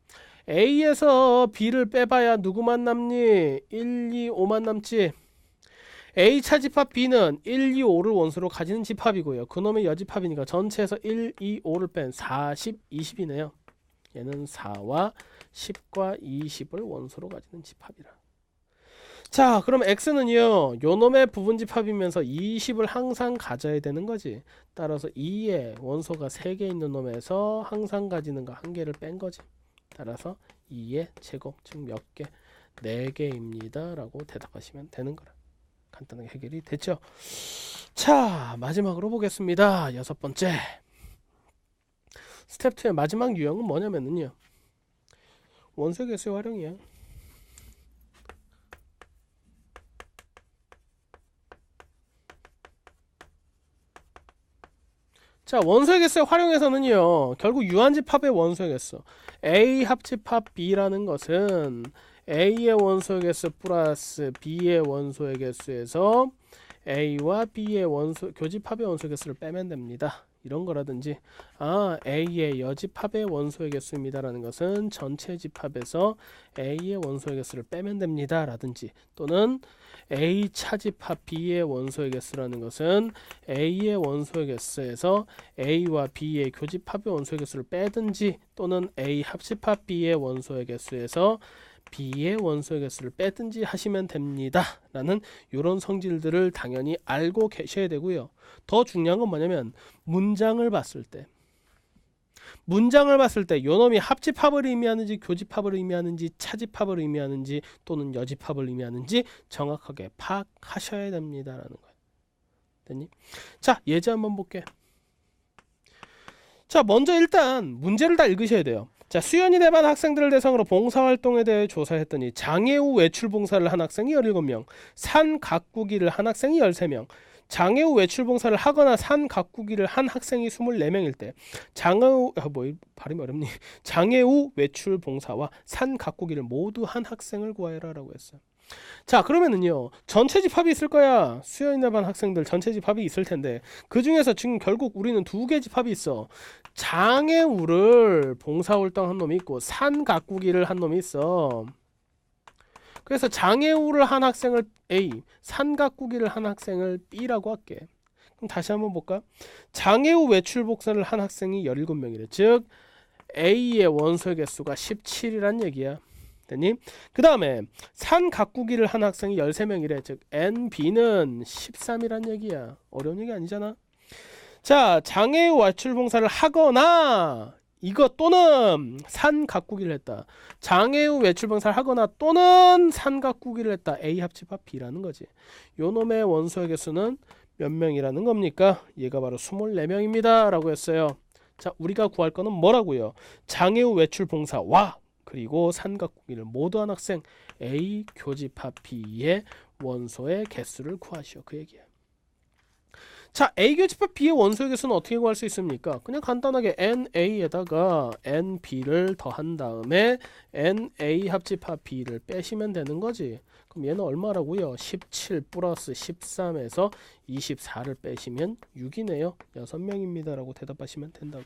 A에서 B를 빼봐야 누구만 남니? 1, 2, 5만 남지. A 차집합 B는 1, 2, 5를 원소로 가지는 집합이고요. 그놈의 여집합이니까 전체에서 1, 2, 5를 뺀 4, 10, 20이네요. 얘는 4와 10과 20을 원소로 가지는 집합이라. 자, 그럼 X는요 요놈의 부분집합이면서 20을 항상 가져야 되는 거지. 따라서 2의 원소가 3개 있는 놈에서 항상 가지는 거 1개를 뺀 거지. 따라서 2의 제곱, 즉 몇 개? 4개입니다 라고 대답하시면 되는 거라. 간단하게 해결이 됐죠. 자, 마지막으로 보겠습니다. 6번째. 스텝 2의 마지막 유형은 뭐냐면요. 원소의 개수의 활용이야. 자, 원소의 개수의 활용에서는요. 결국 유한집합의 원소의 개수 A 합집합 B라는 것은 A의 원소의 개수 플러스 B의 원소의 개수에서 A와 B의 교집합의 원소의 개수를 빼면 됩니다. 이런 거라든지 A의 여집합의 원소의 개수입니다 라는 것은 전체 집합에서 A의 원소의 개수를 빼면 됩니다 라든지, 또는 A 차집합 B의 원소의 개수라는 것은 A의 원소의 개수에서 A와 B의 교집합의 원소의 개수를 빼든지, 또는 A 합집합 B의 원소의 개수에서 B의 원소의 개수를 빼든지 하시면 됩니다 라는 이런 성질들을 당연히 알고 계셔야 되고요. 더 중요한 건 뭐냐면 문장을 봤을 때 요놈이 합집합을 의미하는지 교집합을 의미하는지 차집합을 의미하는지 또는 여집합을 의미하는지 정확하게 파악하셔야 됩니다라는 거예요. 됐니? 자, 예제 한번 볼게. 자, 먼저 일단 문제를 다 읽으셔야 돼요. 자, 수연이 대반 학생들을 대상으로 봉사활동에 대해 조사했더니 장애 후 외출 봉사를 한 학생이 17명, 산 가꾸기를 한 학생이 13명, 장애 후 외출 봉사를 하거나 산 가꾸기를 한 학생이 24명일 때 장애 후 외출 봉사와 산 가꾸기를 모두 한 학생을 구하여라 라고 했어요. 자, 그러면은요, 전체 집합이 있을 거야. 수연이나 반 학생들 전체 집합이 있을 텐데, 그 중에서 지금 결국 우리는 2개 집합이 있어. 장애 후를 봉사활동 한 놈이 있고 산 가꾸기를 한 놈이 있어. 그래서 장애 후를 한 학생을 A, 산 가꾸기를 한 학생을 B라고 할게. 그럼 다시 한번 볼까? 장애 후 외출 봉사를 한 학생이 17명이래. 즉 A의 원소의 개수가 17이란 얘기야. 됐니? 그 다음에 산 가꾸기를 한 학생이 13명이래. 즉 NB는 13이란 얘기야. 어려운 얘기 아니잖아. 자, 장애 후 외출 봉사를 하거나 이것 또는 산 가꾸기를 했다. 장애 후 외출 봉사를 하거나 또는 산 가꾸기를 했다. A 합집합 B라는 거지. 요 놈의 원소의 개수는 몇 명이라는 겁니까? 얘가 바로 24명입니다 라고 했어요. 자, 우리가 구할 거는 뭐라고요? 장애 후 외출 봉사와 그리고 산 가꾸기를 모두 한 학생 A 교집합 B의 원소의 개수를 구하시오. 그 얘기야. 자, A 교집합 B의 원소의 개수는 어떻게 구할 수 있습니까? 그냥 간단하게 NA에다가 NB를 더한 다음에 NA 합집합 B를 빼시면 되는 거지. 그럼 얘는 얼마라고요? 17 플러스 13에서 24를 빼시면 6이네요. 6명입니다 라고 대답하시면 된다고.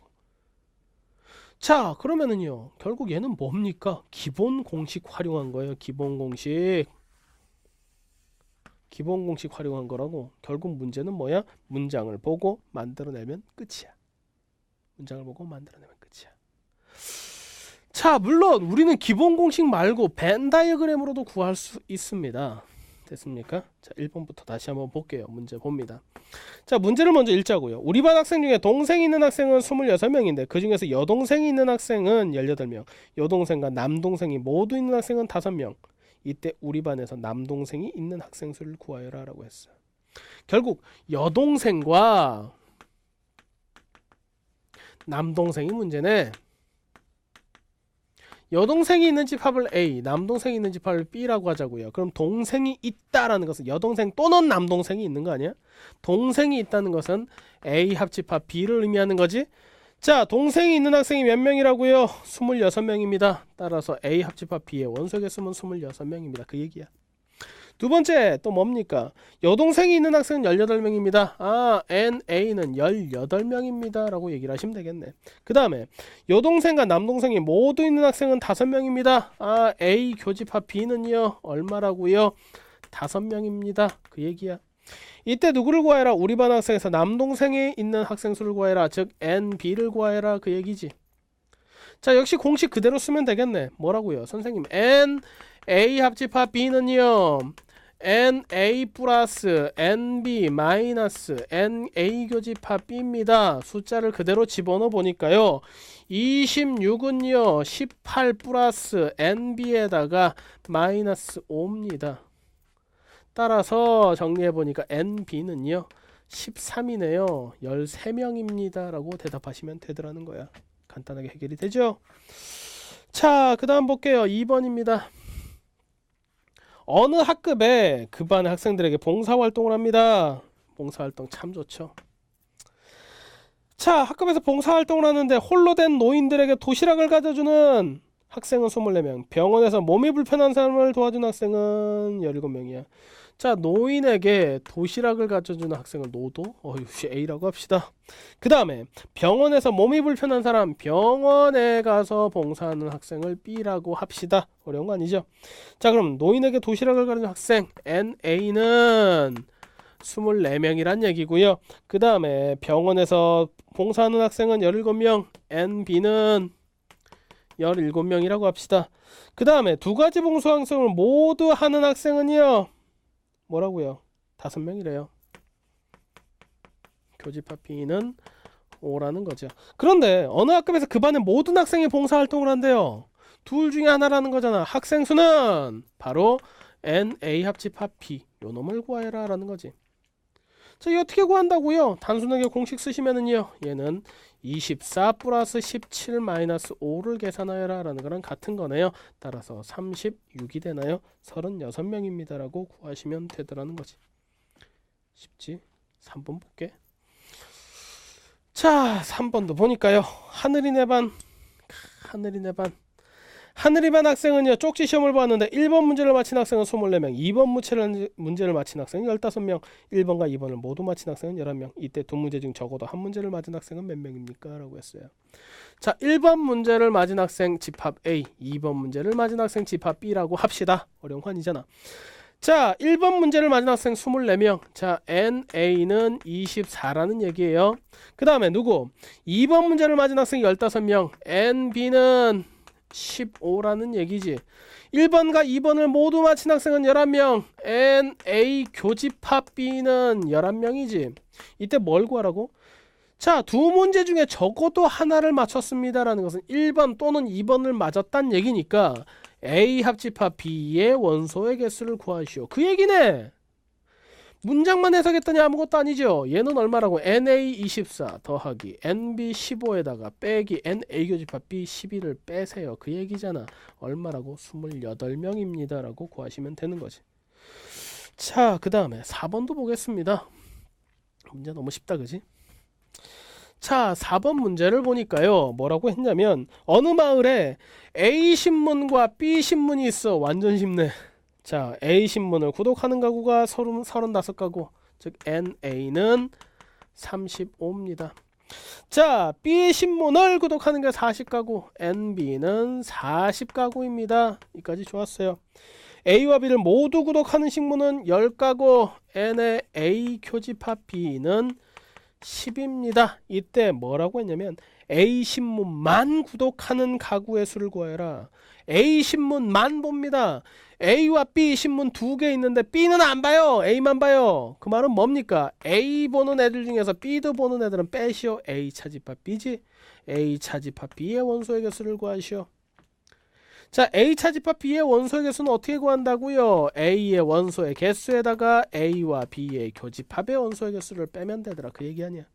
자, 그러면은요, 결국 얘는 뭡니까? 기본 공식 활용한 거예요. 기본 공식 활용한 거라고. 결국 문제는 뭐야? 문장을 보고 만들어내면 끝이야. 자, 물론 우리는 기본 공식 말고 벤 다이어그램으로도 구할 수 있습니다. 됐습니까? 자, 1번부터 다시 한번 볼게요. 문제 봅니다. 자, 문제를 먼저 읽자고요. 우리 반 학생 중에 동생이 있는 학생은 26명인데 그 중에서 여동생이 있는 학생은 18명, 여동생과 남동생이 모두 있는 학생은 5명. 이때 우리 반에서 남동생이 있는 학생 수를 구하여라 라고 했어요. 결국 여동생과 남동생이 문제네. 여동생이 있는 집합을 A, 남동생이 있는 집합을 B라고 하자고요. 그럼 동생이 있다라는 것은 여동생 또는 남동생이 있는 거 아니야? 동생이 있다는 것은 A 합집합 B를 의미하는 거지. 자, 동생이 있는 학생이 몇 명이라고요? 26명입니다. 따라서 A 합집합 B의 원소 개수는 26명입니다. 그 얘기야. 두 번째 또 뭡니까? 여동생이 있는 학생은 18명입니다. NA는 18명입니다 라고 얘기를 하시면 되겠네. 그 다음에 여동생과 남동생이 모두 있는 학생은 5명입니다. A 교집합 B는요 얼마라고요? 5명입니다. 그 얘기야. 이때 누구를 구하여라? 우리 반 학생에서 남동생이 있는 학생 수를 구하여라. 즉 NB를 구하여라. 그 얘기지. 자, 역시 공식 그대로 쓰면 되겠네. 뭐라고요? 선생님, NA 합집합 B는요 NA 플러스 NB 마이너스 NA 교집합 B입니다. 숫자를 그대로 집어넣어 보니까요 26은요 18 플러스 NB에다가 마이너스 5입니다. 따라서 정리해보니까 NB는요 13이네요. 13명입니다 라고 대답하시면 되더라는 거야. 간단하게 해결이 되죠. 자, 그 다음 볼게요. 2번입니다. 어느 학급에 그 반의 학생들에게 봉사활동을 합니다. 봉사활동 참 좋죠. 자, 학급에서 봉사활동을 하는데 홀로 된 노인들에게 도시락을 가져주는 학생은 24명, 병원에서 몸이 불편한 사람을 도와주는 학생은 17명이야. 자, 노인에게 도시락을 가져주는 학생을 노도? 역시 A라고 합시다. 그 다음에 병원에서 몸이 불편한 사람, 병원에 가서 봉사하는 학생을 B라고 합시다. 어려운 거 아니죠? 자, 그럼 노인에게 도시락을 가져주는 학생 NA는 24명이란 얘기고요. 그 다음에 병원에서 봉사하는 학생은 17명, NB는 17명이라고 합시다. 그 다음에 두 가지 봉사활동을 모두 하는 학생은요 뭐라고요? 5명이래요. 교집합 B는 5라는 거죠. 그런데 어느 학급에서 그 반의 모든 학생이 봉사활동을 한대요. 둘 중에 하나라는 거잖아. 학생 수는 바로 NA 합집합 B, 요 놈을 구하여라 라는 거지. 자, 이 어떻게 구한다고요? 단순하게 공식 쓰시면은요 얘는 24 플러스 17 마이너스 5를 계산하여라 라는 거랑 같은 거네요. 따라서 36이 되나요? 36명입니다 라고 구하시면 되더라는 거지. 쉽지? 3번 볼게. 자, 3번도 보니까요 하늘이 내 반, 하늘이 반 학생은요 쪽지 시험을 봤는데 1번 문제를 맞힌 학생은 24명, 2번 문제를 맞힌 학생은 15명, 1번과 2번을 모두 맞힌 학생은 11명. 이때 두 문제 중 적어도 한 문제를 맞은 학생은 몇 명입니까? 라고 했어요. 자, 1번 문제를 맞은 학생 집합 A, 2번 문제를 맞은 학생 집합 B라고 합시다. 어려운 거 아니잖아. 자, 1번 문제를 맞은 학생 24명. 자, NA는 24라는 얘기예요. 그 다음에 누구? 2번 문제를 맞은 학생 15명, NB는 15라는 얘기지. 1번과 2번을 모두 맞힌 학생은 11명, NA 교집합 B는 11명이지. 이때 뭘 구하라고? 자, 두 문제 중에 적어도 하나를 맞췄습니다 라는 것은 1번 또는 2번을 맞았단 얘기니까 A 합집합 B의 원소의 개수를 구하시오. 그 얘기네. 문장만 해석했더니 아무것도 아니죠. 얘는 얼마라고? NA 24 더하기 NB 15에다가 빼기 NA 교집합 B 12를 빼세요. 그 얘기잖아. 얼마라고? 28명입니다 라고 구하시면 되는 거지. 자, 그 다음에 4번도 보겠습니다. 문제 너무 쉽다, 그지? 자, 4번 문제를 보니까요 뭐라고 했냐면 어느 마을에 A 신문과 B 신문이 있어. 완전 쉽네. 자, A 신문을 구독하는 가구가 35가구, 즉 NA는 35입니다. 자, B 신문을 구독하는 게 40가구, NB는 40가구입니다. 여기까지 좋았어요. A와 B를 모두 구독하는 신문은 10가구, N의 A 교집합 B는 10입니다. 이때 뭐라고 했냐면 A 신문만 구독하는 가구의 수를 구하여라. A 신문만 봅니다. A와 B 신문 두 개 있는데 B는 안 봐요. A만 봐요. 그 말은 뭡니까? A 보는 애들 중에서 B도 보는 애들은 빼시오. A 차집합 B지. A 차집합 B의 원소의 개수를 구하시오. 자, A 차집합 B의 원소의 개수는 어떻게 구한다고요? A의 원소의 개수에다가 A와 B의 교집합의 원소의 개수를 빼면 되더라. 그 얘기 아니야.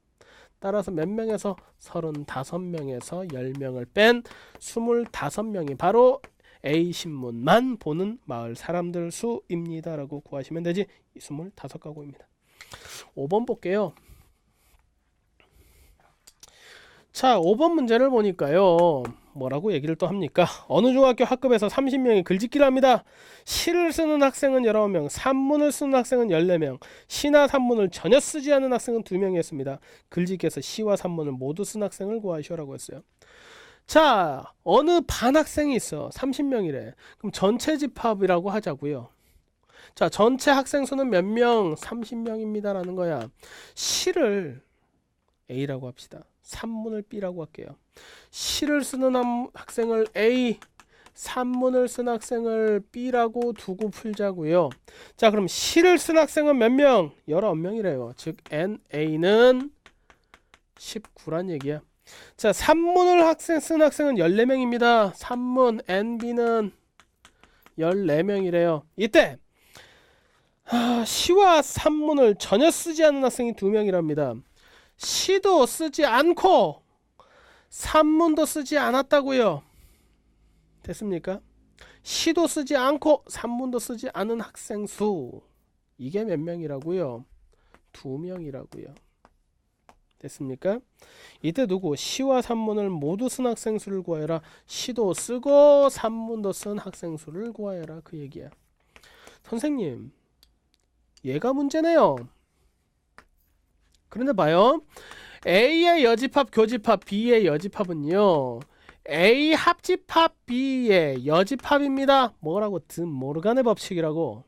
따라서 몇 명에서 35명에서 10명을 뺀 25명이 바로 A 신문만 보는 마을 사람들 수입니다 라고 구하시면 되지. 25가구입니다. 5번 볼게요. 자, 5번 문제를 보니까요 뭐라고 얘기를 또 합니까? 어느 중학교 학급에서 30명이 글짓기를 합니다. 시를 쓰는 학생은 19명, 산문을 쓰는 학생은 14명, 시나 산문을 전혀 쓰지 않는 학생은 2명이었습니다. 글짓기에서 시와 산문을 모두 쓴 학생을 구하시오라고 했어요. 자, 어느 반 학생이 있어. 30명이래. 그럼 전체 집합이라고 하자고요. 자, 전체 학생 수는 몇 명? 30명입니다 라는 거야. 시를 A라고 합시다. 산문을 B라고 할게요. 시를 쓰는 학생을 A, 산문을 쓴 학생을 B라고 두고 풀자고요. 자, 그럼 시를 쓴 학생은 몇 명? 19명이래요. 즉 NA는 19란 얘기야. 자, 산문을 쓴 학생은 14명입니다. 산문 NB는 14명이래요. 이때 시와 산문을 전혀 쓰지 않는 학생이 2명이랍니다. 시도 쓰지 않고 산문도 쓰지 않았다고요. 됐습니까? 시도 쓰지 않고 산문도 쓰지 않은 학생 수, 이게 몇 명이라고요? 2명이라고요. 됐습니까? 이때 누구? 시와 산문을 모두 쓴 학생 수를 구하여라. 시도 쓰고 산문도 쓴 학생 수를 구하여라, 그 얘기야. 선생님, 얘가 문제네요. 그런데 봐요. A의 여집합, 교집합, B의 여집합은요, A 합집합 B의 여집합입니다. 뭐라고? 드모르간의 법칙이라고.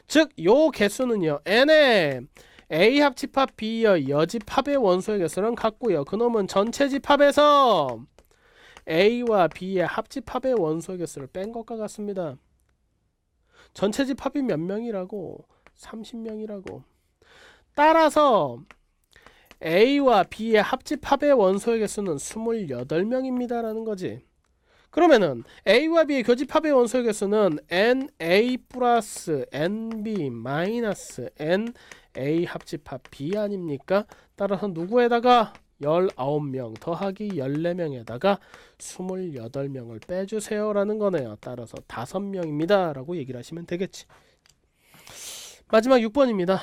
즉, 요 개수는요, N의 A 합집합 B의 여집합의 원소의 개수는 같고요. 그놈은 전체 집합에서 A와 B의 합집합의 원소의 개수를 뺀 것과 같습니다. 전체 집합이 몇 명이라고? 30명이라고. 따라서 A와 B의 합집합의 원소의 개수는 28명입니다 라는 거지. 그러면은 A와 B의 교집합의 원소의 개수는 NA 플러스 NB 마이너스 NA 합집합 B 아닙니까? 따라서 누구에다가 19명 더하기 14명에다가 28명을 빼주세요 라는 거네요. 따라서 5명입니다 라고 얘기를 하시면 되겠지. 마지막 6번입니다.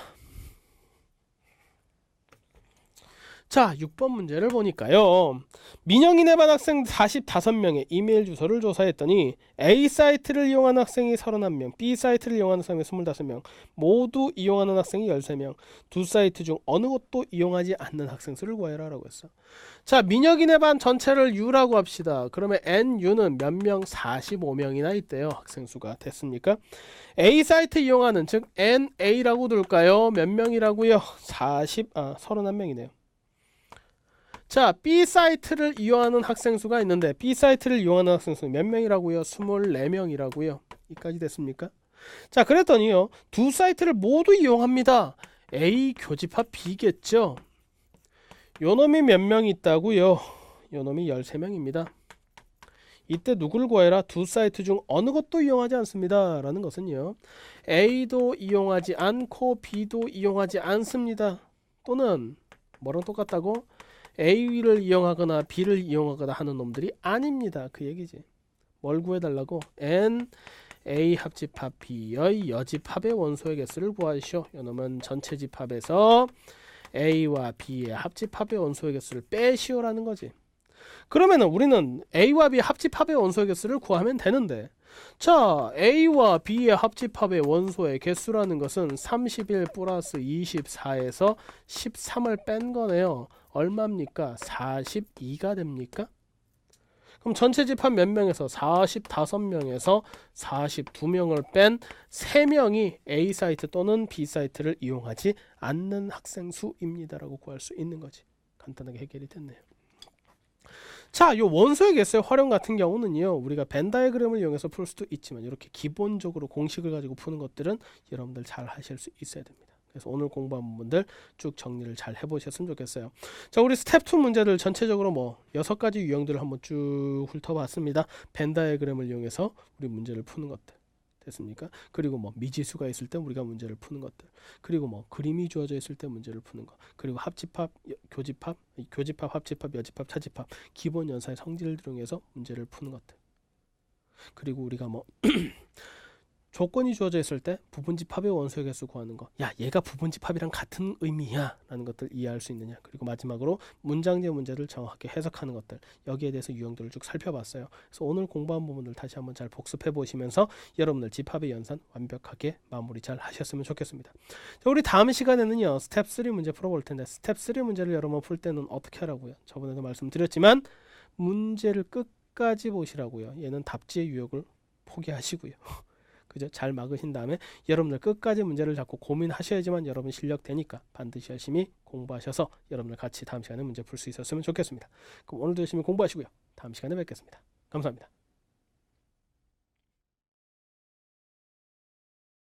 자, 6번 문제를 보니까요. 민영이네 반 학생 45명의 이메일 주소를 조사했더니 A 사이트를 이용하는 학생이 31명, B 사이트를 이용하는 학생이 25명, 모두 이용하는 학생이 13명, 두 사이트 중 어느 곳도 이용하지 않는 학생 수를 구해라 라고 했어. 자, 민영이네 반 전체를 U라고 합시다. 그러면 NU는 몇 명? 45명이나 있대요. 학생 수가. 됐습니까? A 사이트 이용하는, 즉 NA라고 둘까요? 몇 명이라고요? 31명이네요. 자, B 사이트를 이용하는 학생 수가 있는데 B 사이트를 이용하는 학생 수 몇 명이라고요? 24명이라고요. 이까지 됐습니까? 자, 그랬더니요. 두 사이트를 모두 이용합니다. A 교집합 B겠죠. 요놈이 몇 명 있다고요? 요놈이 13명입니다. 이때 누구를 구해라? 두 사이트 중 어느 것도 이용하지 않습니다 라는 것은요, A도 이용하지 않고 B도 이용하지 않습니다. 또는 뭐랑 똑같다고? A를 이용하거나 B를 이용하거나 하는 놈들이 아닙니다. 그 얘기지. 뭘 구해달라고? N A 합집합 B의 여집합의 원소의 개수를 구하시오. 이놈은 전체 집합에서 A와 B의 합집합의 원소의 개수를 빼시오라는 거지. 그러면은 우리는 A와 B의 합집합의 원소의 개수를 구하면 되는데, 자, A와 B의 합집합의 원소의 개수라는 것은 31 플러스 24에서 13을 뺀 거네요. 얼마입니까? 42가 됩니까? 그럼 전체 집합 몇 명에서? 45명에서 42명을 뺀 3명이 A 사이트 또는 B 사이트를 이용하지 않는 학생 수입니다 라고 구할 수 있는 거지. 간단하게 해결이 됐네요. 자, 요 원소의 개수의 활용 같은 경우는요, 우리가 벤 다이어그램을 이용해서 풀 수도 있지만 이렇게 기본적으로 공식을 가지고 푸는 것들은 여러분들 잘 하실 수 있어야 됩니다. 그래서 오늘 공부한 부분들 쭉 정리를 잘 해보셨으면 좋겠어요. 자, 우리 스텝 2 문제들 전체적으로 뭐 6가지 유형들을 한번 쭉 훑어봤습니다. 벤 다이어그램을 이용해서 우리 문제를 푸는 것들. 됐습니까? 그리고 뭐 미지수가 있을 때 우리가 문제를 푸는 것들, 그리고 뭐 그림이 주어져 있을 때 문제를 푸는 것, 그리고 합집합, 교집합, 합집합, 여집합, 차집합, 기본 연사의 성질을 이용해서 문제를 푸는 것들, 그리고 우리가 뭐 조건이 주어져 있을 때 부분집합의 원소의 개수 구하는 거. 야, 얘가 부분집합이랑 같은 의미야 라는 것들 이해할 수 있느냐. 그리고 마지막으로 문장제 문제를 정확하게 해석하는 것들. 여기에 대해서 유형들을 쭉 살펴봤어요. 그래서 오늘 공부한 부분들 다시 한번 잘 복습해 보시면서 여러분들 집합의 연산 완벽하게 마무리 잘 하셨으면 좋겠습니다. 자, 우리 다음 시간에는요, 스텝 3 문제 풀어볼 텐데, 스텝 3 문제를 여러분 풀 때는 어떻게 하라고요? 저번에도 말씀드렸지만 문제를 끝까지 보시라고요. 얘는 답지의 유형을 포기하시고요. 그죠? 잘 막으신 다음에 여러분들 끝까지 문제를 잡고 고민하셔야지만 여러분 실력 되니까 반드시 열심히 공부하셔서 여러분들 같이 다음 시간에 문제 풀 수 있었으면 좋겠습니다. 그럼 오늘도 열심히 공부하시고요. 다음 시간에 뵙겠습니다. 감사합니다.